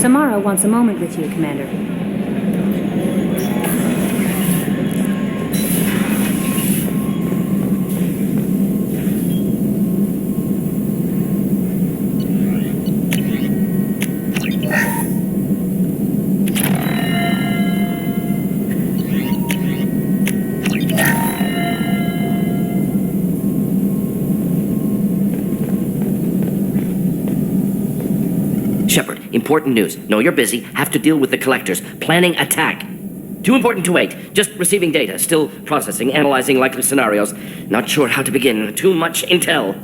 Samara wants a moment with you, Commander. Shepard, important news. Know you're busy. Have to deal with the collectors. Planning attack. Too important to wait. Just receiving data. Still processing, analyzing likely scenarios. Not sure how to begin. Too much intel.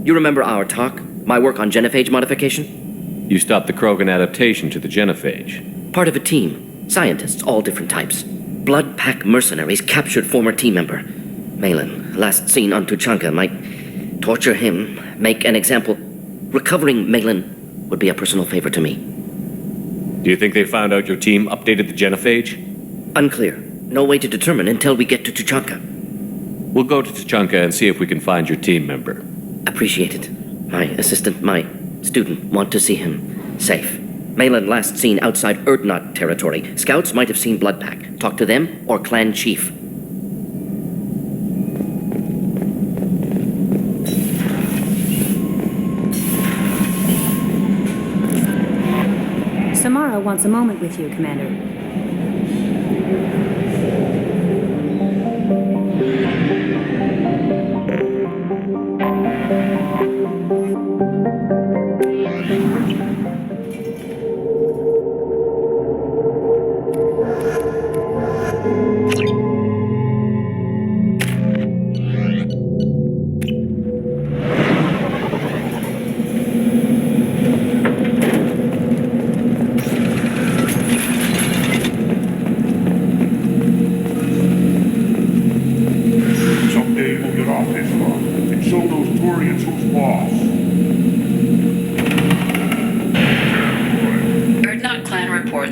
You remember our talk? My work on genophage modification? You stopped the Krogan adaptation to the genophage. Part of a team. Scientists, all different types. Blood Pack mercenaries captured former team member. Malin, last seen on Tuchanka, might torture him, make an example. Recovering Malin would be a personal favor to me. Do you think they found out your team updated the genophage? Unclear. No way to determine until we get to Tuchanka. We'll go to Tuchanka and see if we can find your team member. Appreciated. My assistant, my student, want to see him safe. Malin last seen outside Erdnot territory. Scouts might have seen Bloodpack. Talk to them or clan chief. Samara wants a moment with you, Commander.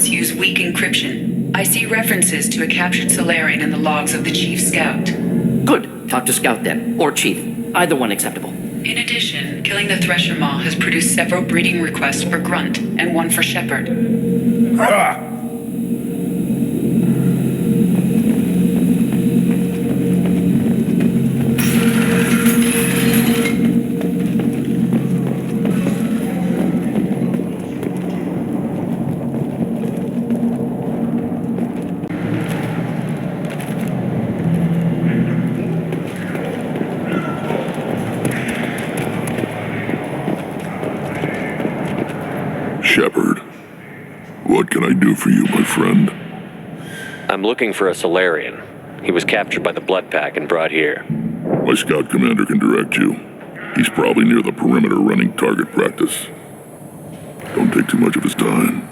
Use weak encryption. I see references to a captured Solarian in the logs of the Chief Scout. Good. Talk to Scout then, or Chief. Either one acceptable. In addition, killing the Thresher Maw has produced several breeding requests for Grunt, and one for Shepard. Ha! Shepard, what can I do for you, my friend? I'm looking for a Solarian. He was captured by the Blood Pack and brought here. My scout commander can direct you. He's probably near the perimeter running target practice. Don't take too much of his time.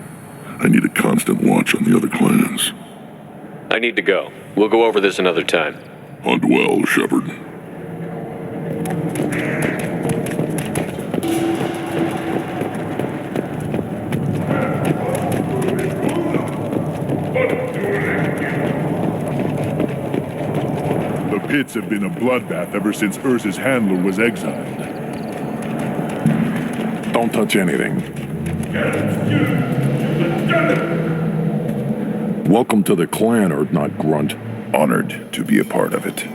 I need a constant watch on the other clans. I need to go. We'll go over this another time. Hunt well, Shepard. The pits have been a bloodbath ever since Urza's handler was exiled. Don't touch anything. Welcome to the clan, Erdnot Grunt. Honored to be a part of it.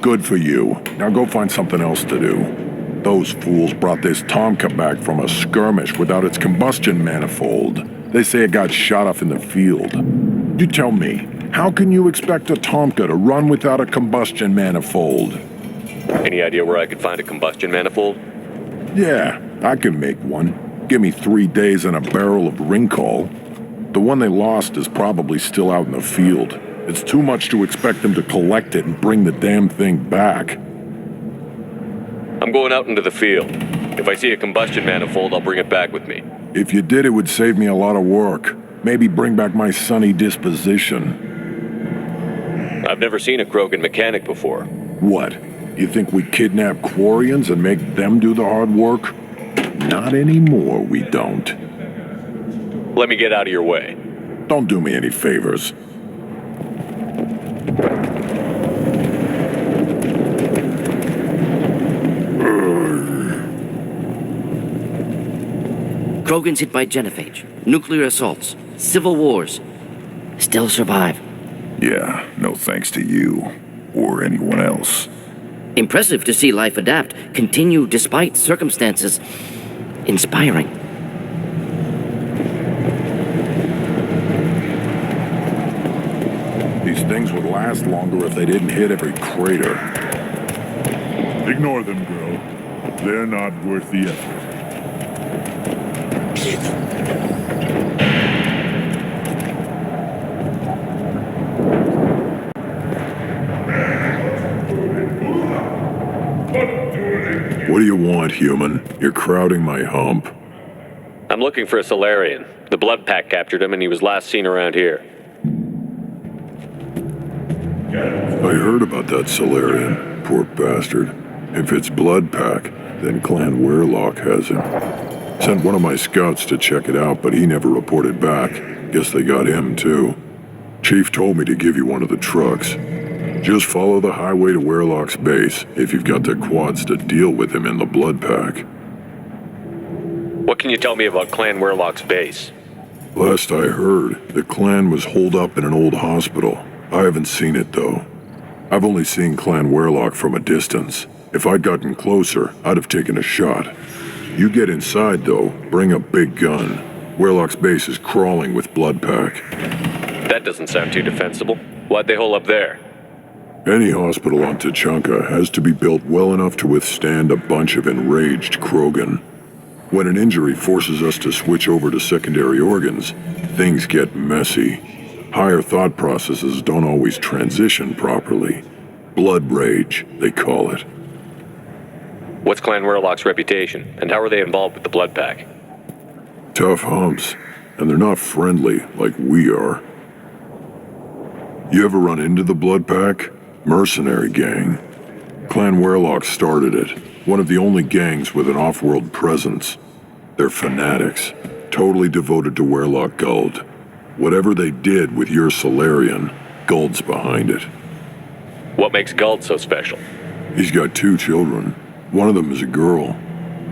Good for you. Now go find something else to do. Those fools brought this Tomka back from a skirmish without its combustion manifold. They say it got shot off in the field. You tell me, how can you expect a Tomka to run without a combustion manifold? Any idea where I could find a combustion manifold? Yeah, I can make one. Give me 3 days and a barrel of Ringcall. The one they lost is probably still out in the field. It's too much to expect them to collect it and bring the damn thing back. I'm going out into the field. If I see a combustion manifold, I'll bring it back with me. If you did, it would save me a lot of work. Maybe bring back my sunny disposition. I've never seen a Krogan mechanic before. What? You think we kidnap Quarians and make them do the hard work? Not anymore, we don't. Let me get out of your way. Don't do me any favors. Krogans hit by genophage, nuclear assaults, civil wars. Still survive. Yeah, no thanks to you. Or anyone else. Impressive to see life adapt, continue despite circumstances. Inspiring. These things would last longer if they didn't hit every crater. Ignore them, girl. They're not worth the effort. What do you want, human? You're crowding my hump. I'm looking for a Solarian. The Blood Pack captured him and he was last seen around here. I heard about that Solarian. Poor bastard. If it's Blood Pack, then Clan Werlock has him. Sent one of my scouts to check it out, but he never reported back. Guess they got him, too. Chief told me to give you one of the trucks. Just follow the highway to Werlock's base if you've got the quads to deal with him in the Blood Pack. What can you tell me about Clan Werlock's base? Last I heard, the clan was holed up in an old hospital. I haven't seen it, though. I've only seen Clan Werlock from a distance. If I'd gotten closer, I'd have taken a shot. You get inside, though, bring a big gun. Werlock's base is crawling with Blood Pack. That doesn't sound too defensible. Why'd they hole up there? Any hospital on Tachanka has to be built well enough to withstand a bunch of enraged Krogan. When an injury forces us to switch over to secondary organs, things get messy. Higher thought processes don't always transition properly. Blood rage, they call it. What's Clan Werlock's reputation, and how are they involved with the Blood Pack? Tough humps, and they're not friendly like we are. You ever run into the Blood Pack? Mercenary gang. Clan Werlock started it, one of the only gangs with an off-world presence. They're fanatics, totally devoted to Werlock Guld. Whatever they did with your Solarian, Guld's behind it. What makes Guld so special? He's got 2 children. One of them is a girl.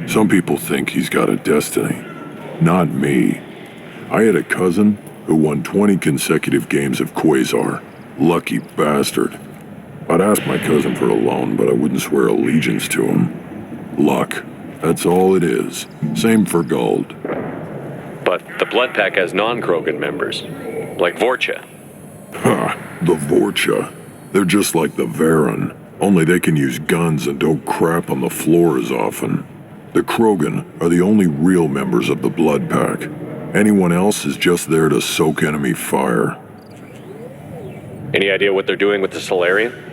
Some people think he's got a destiny. Not me. I had a cousin who won 20 consecutive games of Quasar. Lucky bastard. I'd ask my cousin for a loan, but I wouldn't swear allegiance to him. Luck. That's all it is. Same for Guld. But the Blood Pack has non-Krogan members, like Vorcha. Ha! The Vorcha. They're just like the Varen, only they can use guns and don't crap on the floor as often. The Krogan are the only real members of the Blood Pack. Anyone else is just there to soak enemy fire. Any idea what they're doing with the Solarian?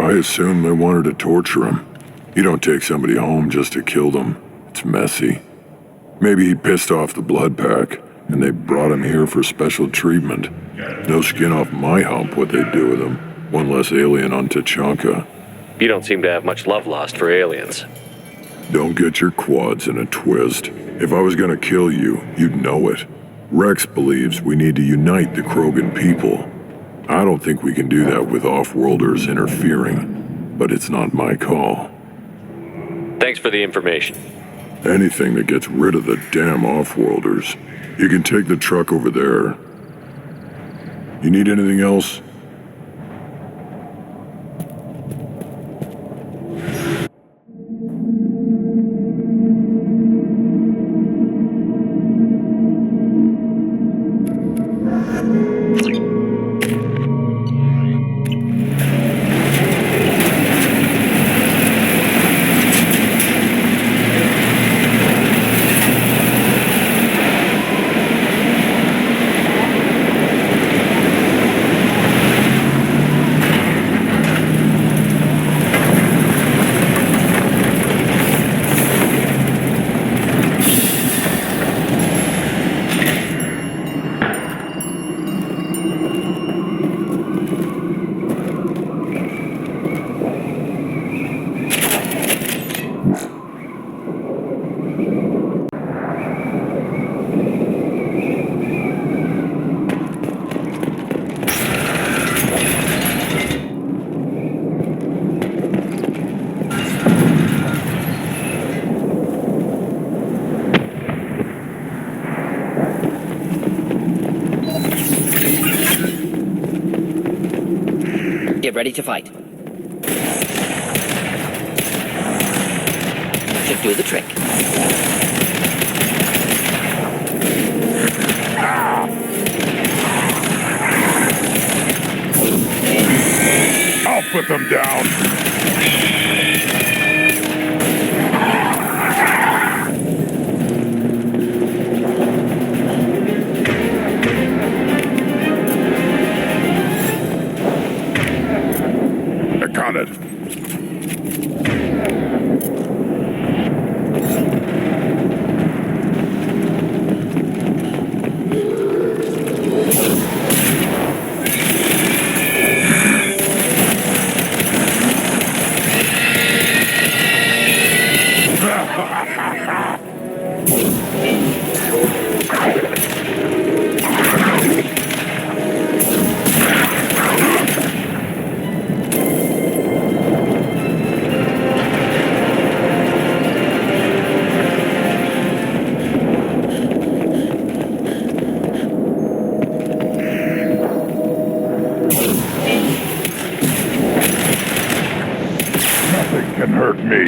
I assume they wanted to torture him. You don't take somebody home just to kill them. It's messy. Maybe he pissed off the Blood Pack, and they brought him here for special treatment. No skin off my hump what they do with him. One less alien on Tachanka. You don't seem to have much love lost for aliens. Don't get your quads in a twist. If I was gonna kill you, you'd know it. Rex believes we need to unite the Krogan people. I don't think we can do that with off-worlders interfering, but it's not my call. Thanks for the information. Anything that gets rid of the damn off-worlders. You can take the truck over there. You need anything else? ready to fight. Should do the trick. I'll put them down. I got it. Nothing can hurt me.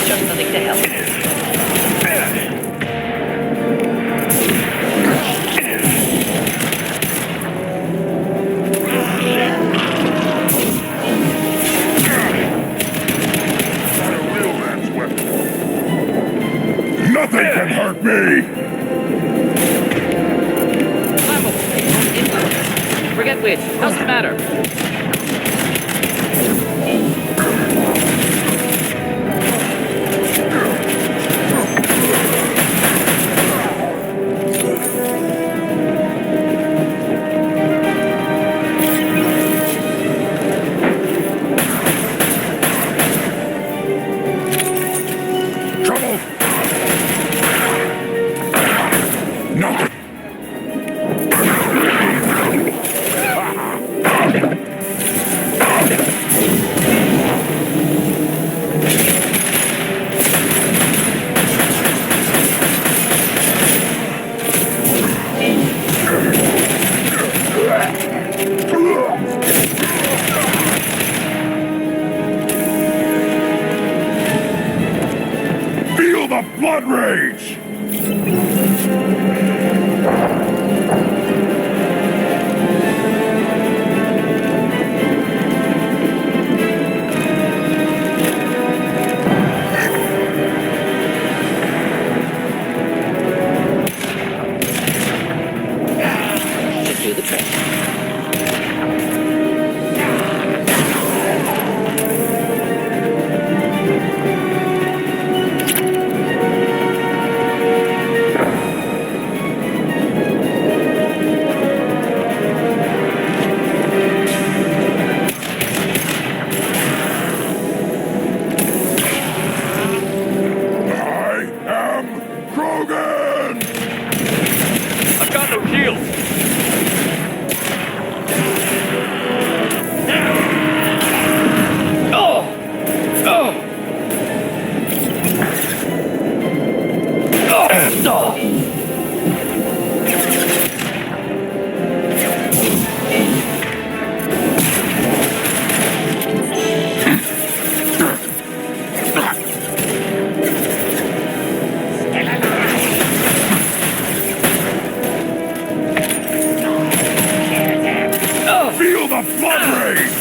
Just nothing to help. Nothing can hurt me! Forget which. Doesn't matter. Trouble! Nothing! Feel the blood rage! Should do the trick. I am Krogan! I've got no shield. Feel the blood rage!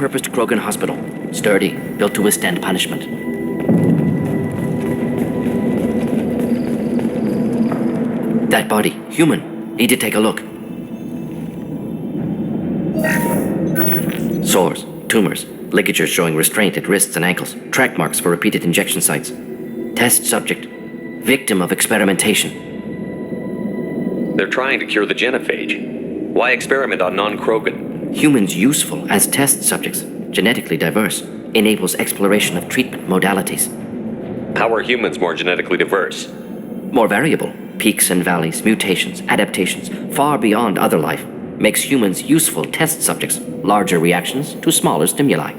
repurposed Krogan hospital. Sturdy, built to withstand punishment. That body, human. Need to take a look. Sores, tumors, ligatures showing restraint at wrists and ankles, track marks for repeated injection sites. Test subject, victim of experimentation. They're trying to cure the genophage. Why experiment on non-Krogan? Humans useful as test subjects, genetically diverse, enables exploration of treatment modalities. How are humans more genetically diverse? More variable, peaks and valleys, mutations, adaptations, far beyond other life, makes humans useful test subjects, larger reactions to smaller stimuli.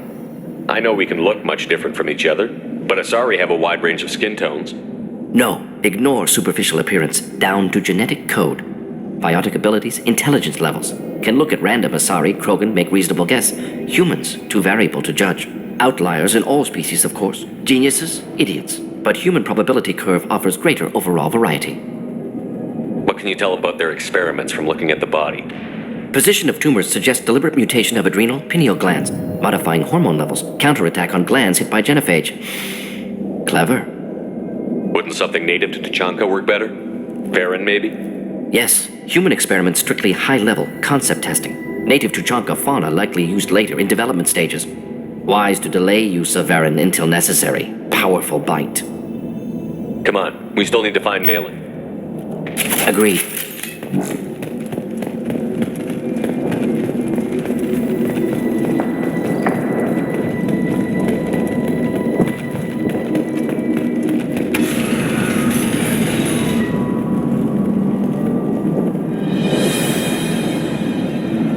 I know we can look much different from each other, but Asari have a wide range of skin tones. No, ignore superficial appearance, down to genetic code. Biotic abilities, intelligence levels. Can look at random Asari, Krogan, make reasonable guess. Humans, too variable to judge. Outliers in all species, of course. Geniuses, idiots. But human probability curve offers greater overall variety. What can you tell about their experiments from looking at the body? Position of tumors suggests deliberate mutation of adrenal, pineal glands, modifying hormone levels, counterattack on glands hit by genophage. Clever. Wouldn't something native to Tuchanka work better? Farron, maybe? Yes, human experiments strictly high-level, concept testing. Native Tuchanka fauna likely used later in development stages. Wise to delay use of Varren until necessary. Powerful bite. Come on, we still need to find Malin. Agreed.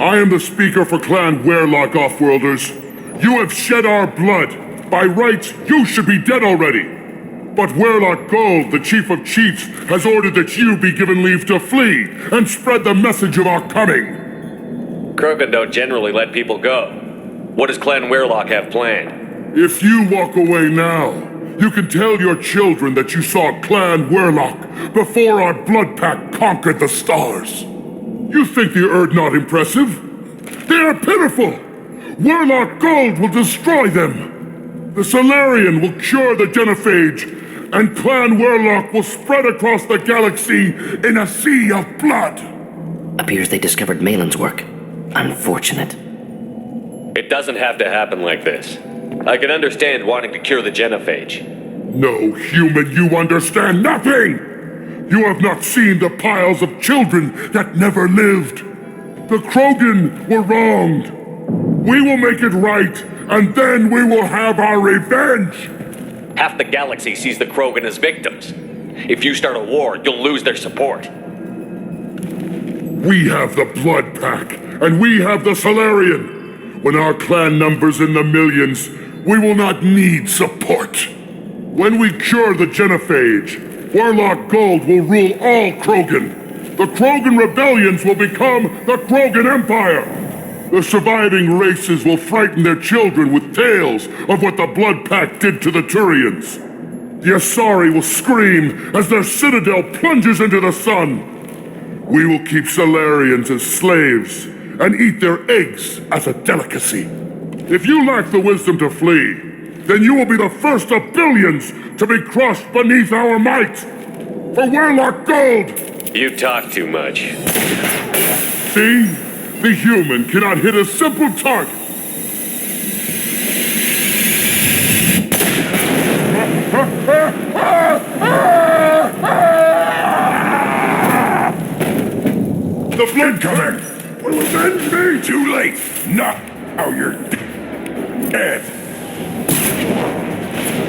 I am the speaker for Clan Werelock, Offworlders. You have shed our blood. By rights, you should be dead already. But Werelock Gold, the Chief of Chiefs, has ordered that you be given leave to flee and spread the message of our coming. Krogan don't generally let people go. What does Clan Werelock have planned? If you walk away now, you can tell your children that you saw Clan Werelock before our blood pact conquered the stars. You think the Erd not impressive? They are pitiful! Werelock Gold will destroy them! The Solarian will cure the genophage, and Clan Werelock will spread across the galaxy in a sea of blood! Appears they discovered Malin's work. Unfortunate. It doesn't have to happen like this. I can understand wanting to cure the genophage. No, human, you understand nothing! You have not seen the piles of children that never lived. The Krogan were wronged. We will make it right, and then we will have our revenge! Half the galaxy sees the Krogan as victims. If you start a war, you'll lose their support. We have the Blood Pack, and we have the Solarian. When our clan numbers in the millions, we will not need support. When we cure the genophage, Werelock Gold will rule all Krogan. The Krogan rebellions will become the Krogan Empire. The surviving races will frighten their children with tales of what the Blood Pact did to the Turians. The Asari will scream as their citadel plunges into the sun. We will keep Solarians as slaves and eat their eggs as a delicacy. If you lack the wisdom to flee, then you will be the first of billions to be crushed beneath our might! For Werelock Gold! You talk too much. See? The human cannot hit a simple target! The blood coming! Will avenge me! Too late! Now you're dead!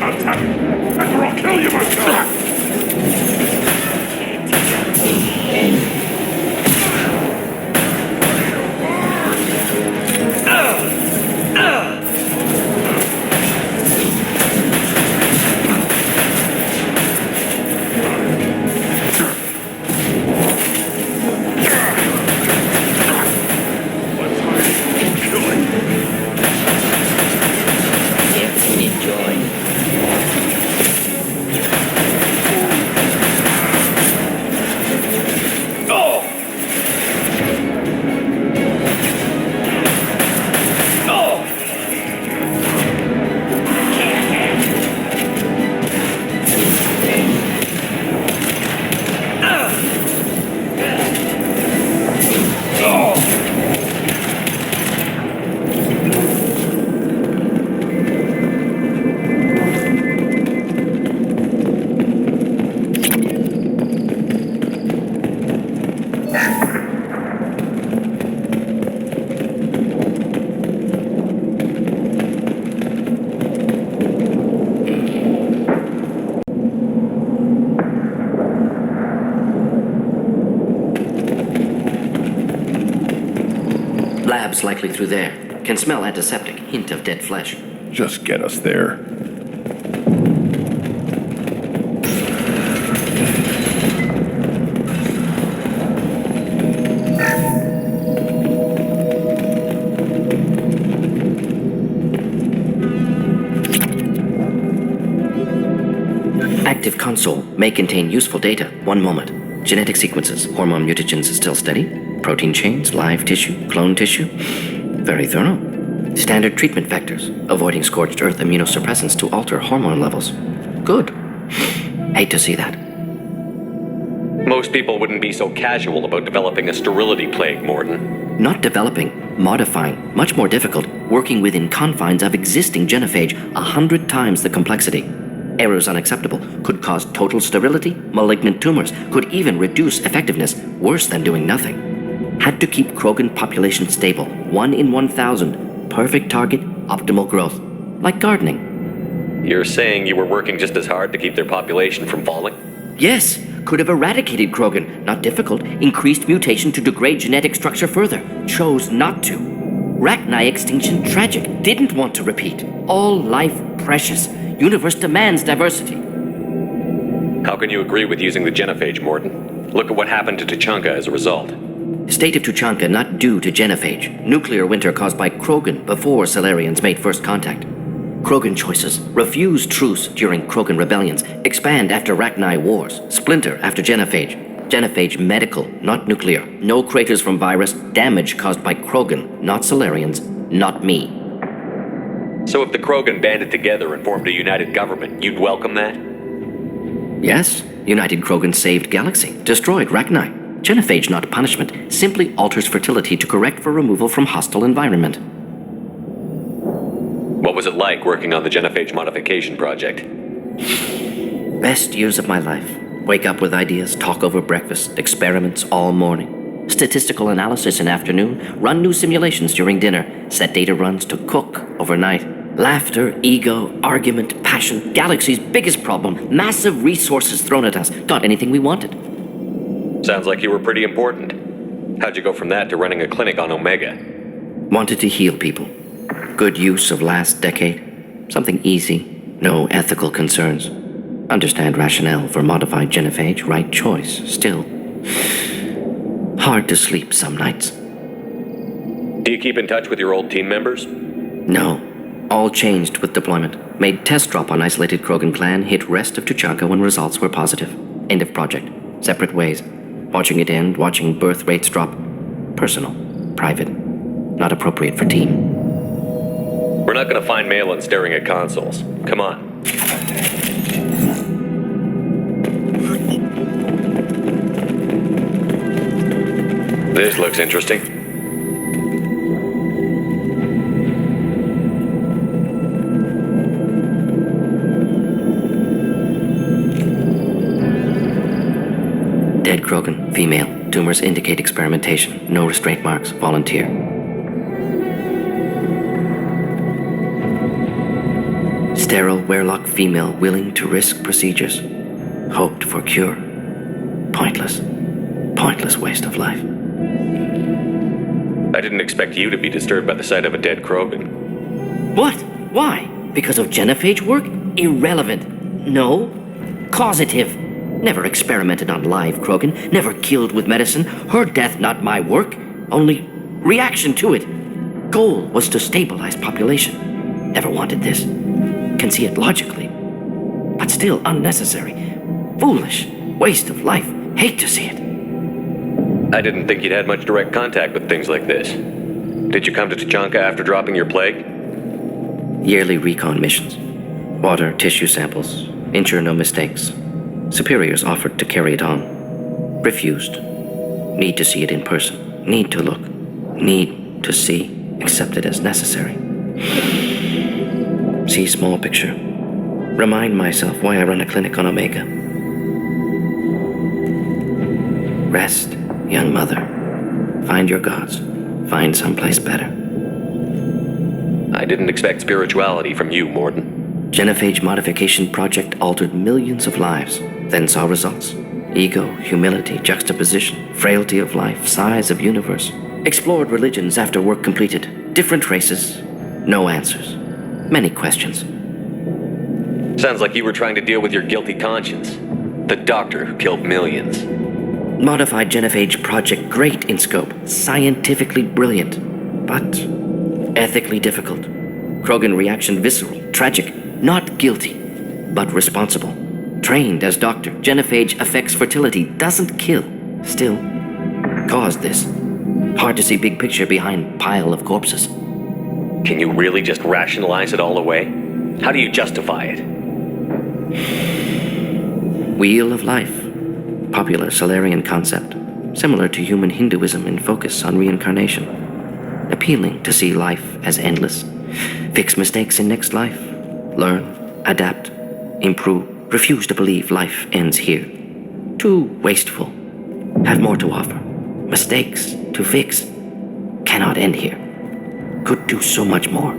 Attack! Or I'll kill you myself! Labs likely through there. Can smell antiseptic, hint of dead flesh. Just get us there. Active console may contain useful data. 1 moment. Genetic sequences, hormone mutagens still steady. Protein chains, live tissue, clone tissue. Very thorough. Standard treatment vectors, avoiding scorched earth immunosuppressants to alter hormone levels. Good. Hate to see that. Most people wouldn't be so casual about developing a sterility plague, Morton. Not developing, modifying, much more difficult, working within confines of existing genophage, 100 times the complexity. Errors unacceptable, could cause total sterility, malignant tumors, could even reduce effectiveness, worse than doing nothing. Had to keep Krogan population stable, 1 in 1,000, perfect target, optimal growth. Like gardening. You're saying you were working just as hard to keep their population from falling? Yes, could have eradicated Krogan, not difficult, increased mutation to degrade genetic structure further, chose not to. Rachni extinction tragic, didn't want to repeat. All life precious. Universe demands diversity. How can you agree with using the genophage, Morton? Look at what happened to Tuchanka as a result. State of Tuchanka not due to genophage. Nuclear winter caused by Krogan before Solarians made first contact. Krogan choices. Refuse truce during Krogan rebellions. Expand after Rachni wars. Splinter after genophage. Genophage medical, not nuclear. No craters from virus. Damage caused by Krogan, not Solarians, not me. So if the Krogan banded together and formed a united government, you'd welcome that? Yes, United Krogan saved Galaxy, destroyed Rachni. Genophage, not punishment, simply alters fertility to correct for removal from hostile environment. What was it like working on the genophage modification project? Best years of my life. Wake up with ideas, talk over breakfast, experiments all morning. Statistical analysis in afternoon, run new simulations during dinner, set data runs to cook overnight. Laughter, ego, argument, passion, Galaxy's biggest problem, massive resources thrown at us, got anything we wanted. Sounds like you were pretty important. How'd you go from that to running a clinic on Omega? Wanted to heal people. Good use of last decade. Something easy, no ethical concerns. Understand rationale for modified genophage, right choice, still. Hard to sleep some nights. Do you keep in touch with your old team members? No. All changed with deployment. Made test drop on isolated Krogan clan, hit rest of Tuchanka when results were positive. End of project. Separate ways. Watching it end, watching birth rates drop. Personal. Private. Not appropriate for team. We're not gonna find Malin staring at consoles. Come on. This looks interesting. Dead Krogan, female. Tumors indicate experimentation. No restraint marks. Volunteer. Sterile Werelock female willing to risk procedures. Hoped for cure. Pointless. Pointless waste of life. I didn't expect you to be disturbed by the sight of a dead Krogan. What? Why? Because of genophage work? Irrelevant. No. Causative. Never experimented on live Krogan. Never killed with medicine. Her death not my work. Only reaction to it. Goal was to stabilize population. Never wanted this. Can see it logically. But still unnecessary. Foolish. Waste of life. Hate to see it. I didn't think you'd had much direct contact with things like this. Did you come to Tuchanka after dropping your plague? Yearly recon missions. Water, tissue samples. Ensure no mistakes. Superiors offered to carry it on. Refused. Need to see it in person. Need to look. Need to see. Accepted as necessary. See small picture. Remind myself why I run a clinic on Omega. Rest, young mother. Find your gods. Find someplace better. I didn't expect spirituality from you, Morton. Genophage modification project altered millions of lives. Then saw results. Ego, humility, juxtaposition, frailty of life, size of universe. Explored religions after work completed. Different races. No answers. Many questions. Sounds like you were trying to deal with your guilty conscience. The doctor who killed millions. Modified genophage project, great in scope. Scientifically brilliant. But ethically difficult. Krogan reaction visceral. Tragic. Not guilty. But responsible. Trained as doctor. Genophage affects fertility. Doesn't kill. Still. Caused this. Hard to see big picture behind pile of corpses. Can you really just rationalize it all away? How do you justify it? Wheel of Life. Popular Solarian concept. Similar to human Hinduism in focus on reincarnation. Appealing to see life as endless. Fix mistakes in next life. Learn, adapt, improve. Refuse to believe life ends here. Too wasteful. Have more to offer. Mistakes to fix. Cannot end here. Could do so much more.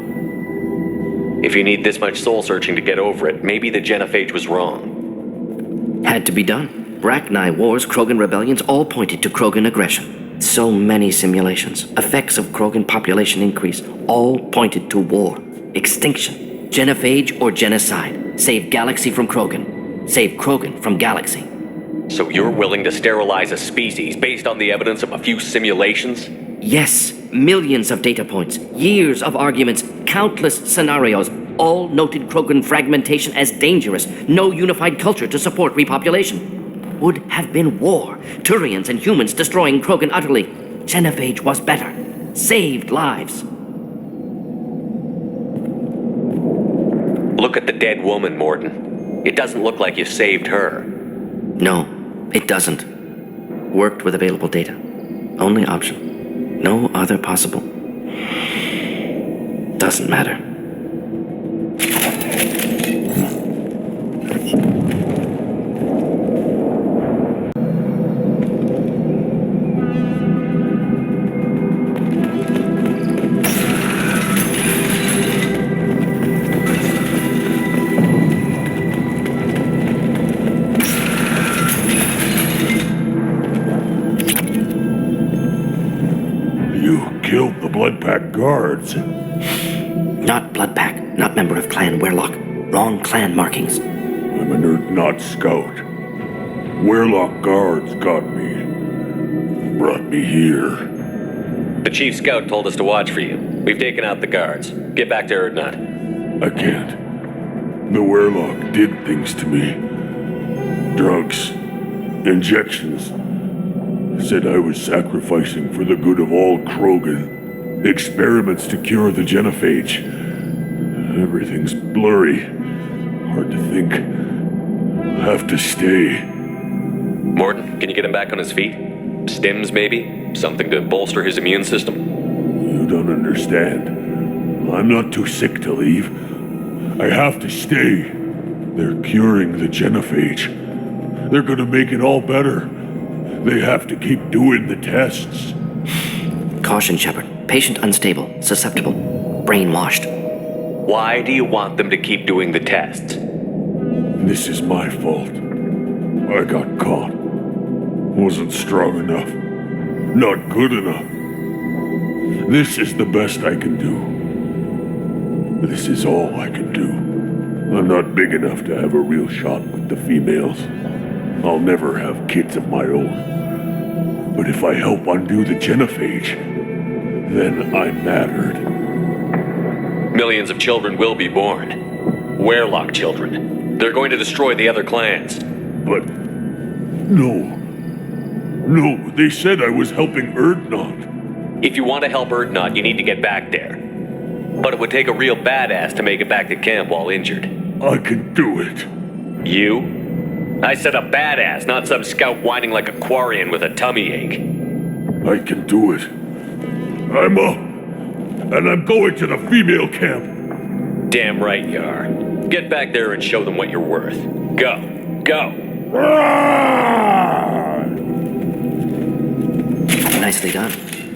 If you need this much soul searching to get over it, maybe the genophage was wrong. Had to be done. Bracknai wars, Krogan rebellions, all pointed to Krogan aggression. So many simulations. Effects of Krogan population increase, all pointed to war. Extinction. Genophage or genocide. Save galaxy from Krogan. Save Krogan from galaxy. So you're willing to sterilize a species based on the evidence of a few simulations? Yes, millions of data points, years of arguments, countless scenarios, all noted Krogan fragmentation as dangerous, no unified culture to support repopulation. Would have been war, Turians and humans destroying Krogan utterly. Genophage was better, saved lives. Look at the dead woman, Morton. It doesn't look like you saved her. No, it doesn't. Worked with available data. Only option. No other possible. Doesn't matter. Killed the Blood Pack guards. Not Blood Pack, not member of Clan Werlock. Wrong clan markings. I'm an Urdnot scout. Werlock guards got me. Brought me here. The chief scout told us to watch for you. We've taken out the guards. Get back to Urdnot. I can't. The Werlock did things to me. Drugs. Injections. Said I was sacrificing for the good of all Krogan. Experiments to cure the genophage. Everything's blurry. Hard to think. Have to stay. Morton, can you get him back on his feet? Stims, maybe? Something to bolster his immune system? You don't understand. I'm not too sick to leave. I have to stay. They're curing the genophage. They're gonna make it all better. They have to keep doing the tests. Caution, Shepard. Patient unstable, susceptible, brainwashed. Why do you want them to keep doing the tests? This is my fault. I got caught. Wasn't strong enough. Not good enough. This is the best I can do. This is all I can do. I'm not big enough to have a real shot with the females. I'll never have kids of my own. But if I help undo the genophage, then I mattered. Millions of children will be born. Werlock children. They're going to destroy the other clans. But... No. No, they said I was helping Urdnot. If you want to help Urdnot, you need to get back there. But it would take a real badass to make it back to camp while injured. I can do it. You? I said a badass, not some scout whining like a Quarian with a tummy ache. I can do it. I'm up. And I'm going to the female camp. Damn right you are. Get back there and show them what you're worth. Go. Go. Nicely done.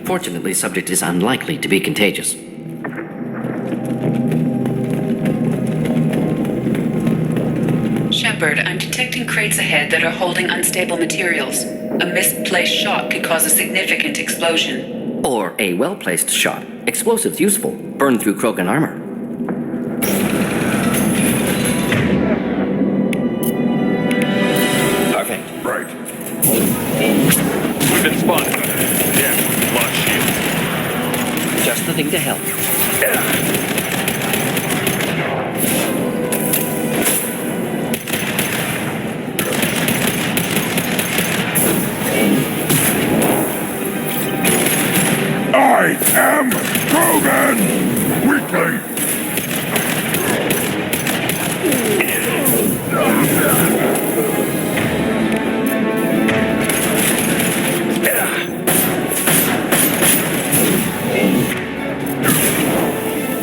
Fortunately, subject is unlikely to be contagious. Shepard, I'm detecting crates ahead that are holding unstable materials. A misplaced shot could cause a significant explosion. Or a well-placed shot. Explosives useful. Burn through Krogan armor. Perfect. Right. We've been spotted. Yeah, launch shield. Just the thing to help. I am Krogan! Weakling!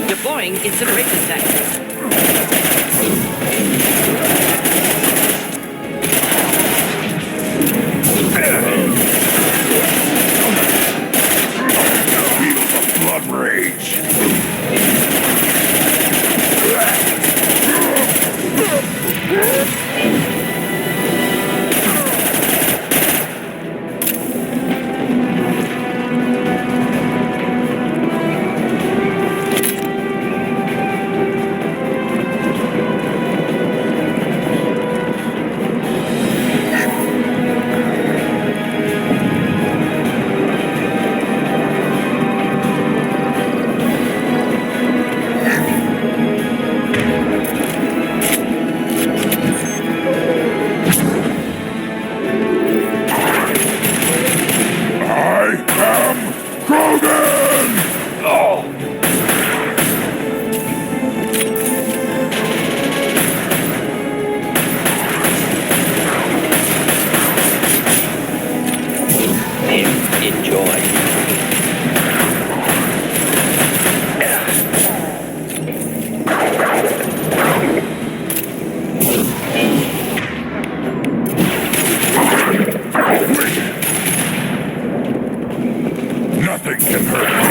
Deploying incineration tank. Feel the blood rage! Nothing can hurt me.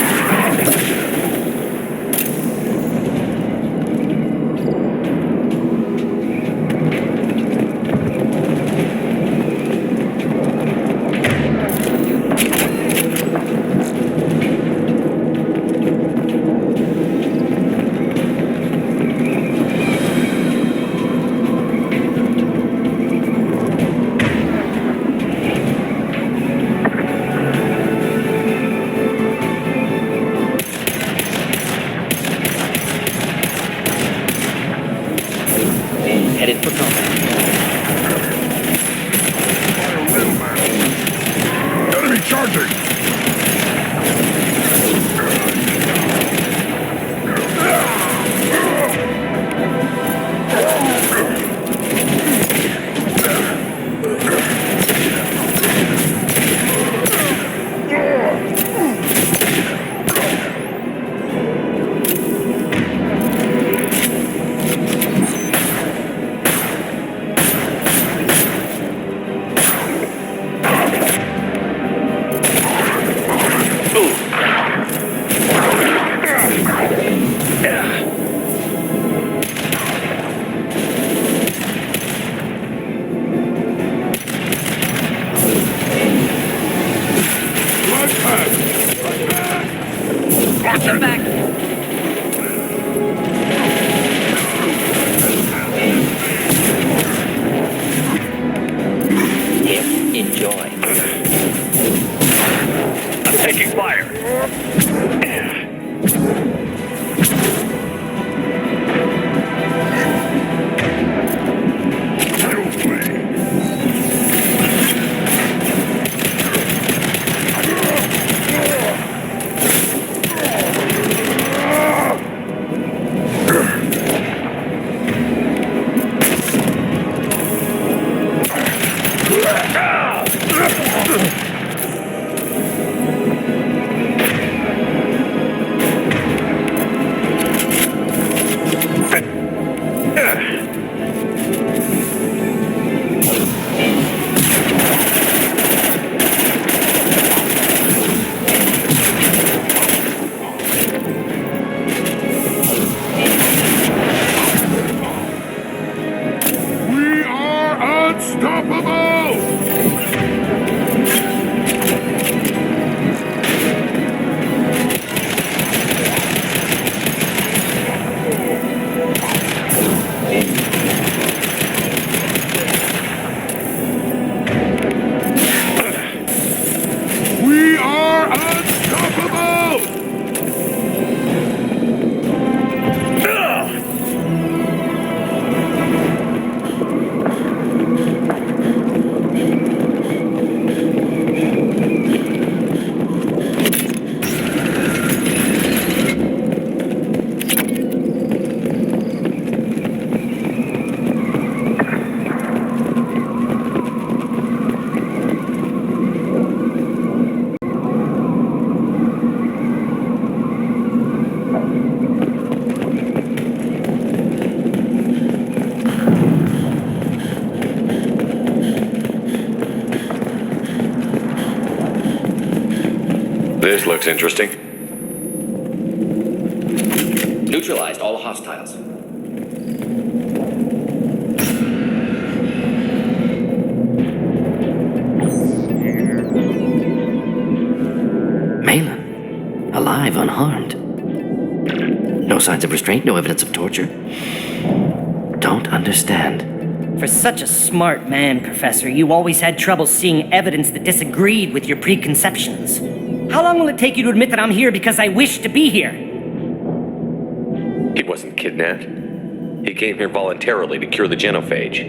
Headed for combat. Enemy charging! Get back! Here, enjoy. I'm taking fire. Unstoppable! This looks interesting. Neutralized all hostiles. Malin, alive, unharmed. No signs of restraint, no evidence of torture. Don't understand. For such a smart man, Professor, you always had trouble seeing evidence that disagreed with your preconceptions. How long will it take you to admit that I'm here because I wish to be here? He wasn't kidnapped. He came here voluntarily to cure the genophage.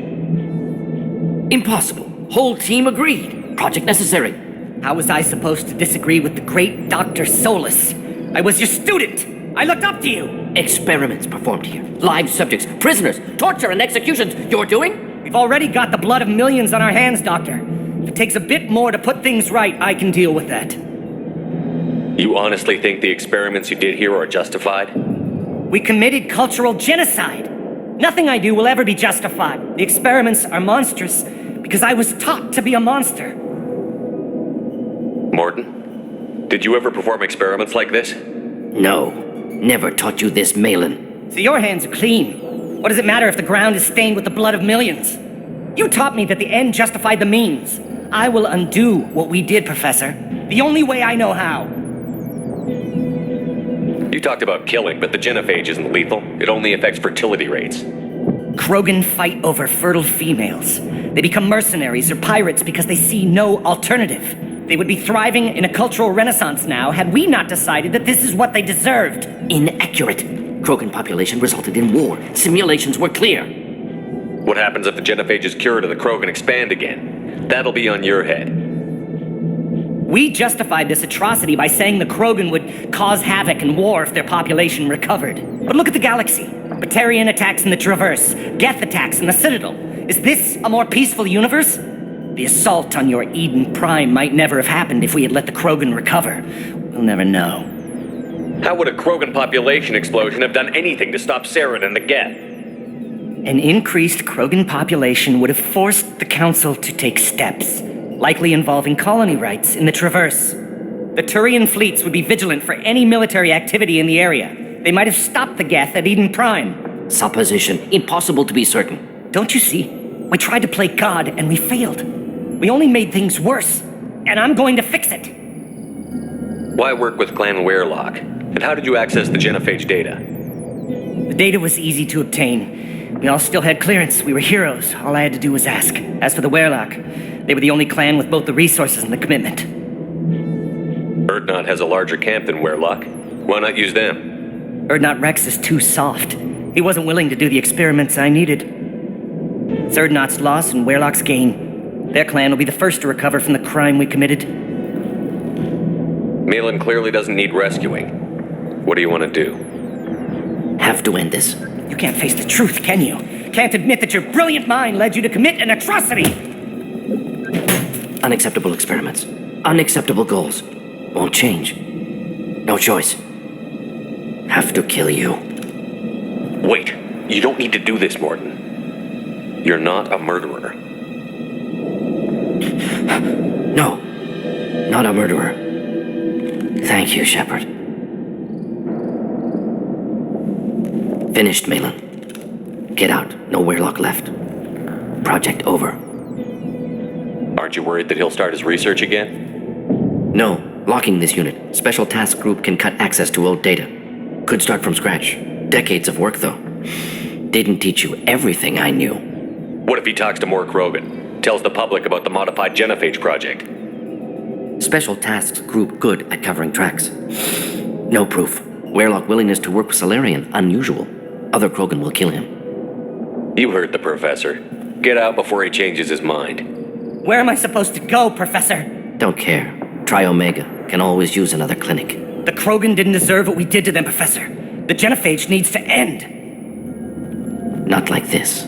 Impossible. Whole team agreed. Project necessary. How was I supposed to disagree with the great Dr. Solus? I was your student! I looked up to you! Experiments performed here. Live subjects, prisoners, torture and executions. You're doing? We've already got the blood of millions on our hands, Doctor. If it takes a bit more to put things right, I can deal with that. You honestly think the experiments you did here are justified? We committed cultural genocide. Nothing I do will ever be justified. The experiments are monstrous because I was taught to be a monster. Morton, did you ever perform experiments like this? No. Never taught you this, Malin. So your hands are clean. What does it matter if the ground is stained with the blood of millions? You taught me that the end justified the means. I will undo what we did, Professor. The only way I know how. You talked about killing, but the genophage isn't lethal. It only affects fertility rates. Krogan fight over fertile females. They become mercenaries or pirates because they see no alternative. They would be thriving in a cultural renaissance now had we not decided that this is what they deserved. Inaccurate. Krogan population resulted in war. Simulations were clear. What happens if the genophage is cured and the Krogan expand again? That'll be on your head. We justified this atrocity by saying the Krogan would cause havoc and war if their population recovered. But look at the galaxy. Batarian attacks in the Traverse, Geth attacks in the Citadel. Is this a more peaceful universe? The assault on your Eden Prime might never have happened if we had let the Krogan recover. We'll never know. How would a Krogan population explosion have done anything to stop Saren and the Geth? An increased Krogan population would have forced the Council to take steps, likely involving colony rights in the Traverse. The Turian fleets would be vigilant for any military activity in the area. They might have stopped the Geth at Eden Prime. Supposition. Impossible to be certain. Don't you see? We tried to play God and we failed. We only made things worse, and I'm going to fix it. Why work with Clan Weirlock? And how did you access the genophage data? The data was easy to obtain. We all still had clearance. We were heroes. All I had to do was ask. As for the Weirlock, they were the only clan with both the resources and the commitment. Erdnot has a larger camp than Weirlock. Why not use them? Erdnot Rex is too soft. He wasn't willing to do the experiments I needed. It's Erdnot's loss and Weirlock's gain. Their clan will be the first to recover from the crime we committed. Malin clearly doesn't need rescuing. What do you want to do? Have to end this. You can't face the truth, can you? Can't admit that your brilliant mind led you to commit an atrocity! Unacceptable experiments. Unacceptable goals. Won't change. No choice. Have to kill you. Wait, you don't need to do this, Morton. You're not a murderer. No. Not a murderer. Thank you, Shepard. Finished, Malin. Get out. No Weirlock left. Project over. Aren't you worried that he'll start his research again? No. Locking this unit. Special task group can cut access to old data. Could start from scratch. Decades of work, though. Didn't teach you everything I knew. What if he talks to more Krogan? Tells the public about the modified genophage project? Special Tasks Group good at covering tracks. No proof. Weirlock willingness to work with Solarian, unusual. Other Krogan will kill him. You heard the professor. Get out before he changes his mind. Where am I supposed to go, Professor? Don't care. Try Omega. Can always use another clinic. The Krogan didn't deserve what we did to them, Professor. The genophage needs to end. Not like this.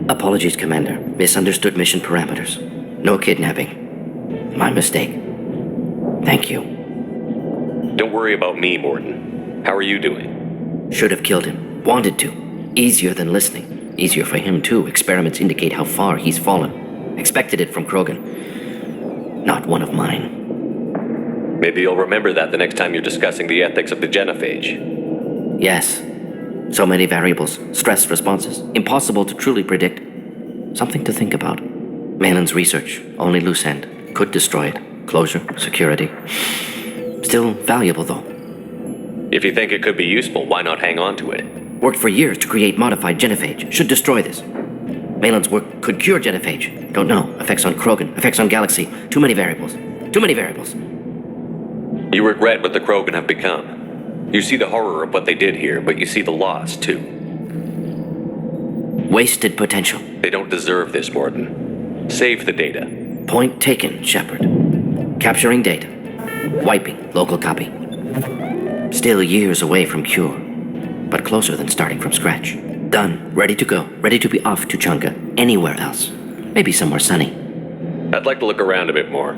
Apologies, Commander. Misunderstood mission parameters. No kidnapping. My mistake. Thank you. Don't worry about me, Morden. How are you doing? Should have killed him. Wanted to. Easier than listening. Easier for him, too. Experiments indicate how far he's fallen. Expected it from Krogan. Not one of mine. Maybe you'll remember that the next time you're discussing the ethics of the genophage. Yes. So many variables. Stress responses. Impossible to truly predict. Something to think about. Malin's research. Only loose end. Could destroy it. Closure. Security. Still valuable, though. If you think it could be useful, why not hang on to it? Worked for years to create modified genophage. Should destroy this. Malin's work could cure genophage. Don't know. Effects on Krogan. Effects on Galaxy. Too many variables. Too many variables. You regret what the Krogan have become. You see the horror of what they did here, but you see the loss, too. Wasted potential. They don't deserve this, Morden. Save the data. Point taken, Shepard. Capturing data. Wiping local copy. Still years away from cure, but closer than starting from scratch. Done. Ready to go. Ready to be off to Chunga. Anywhere else. Maybe somewhere sunny. I'd like to look around a bit more.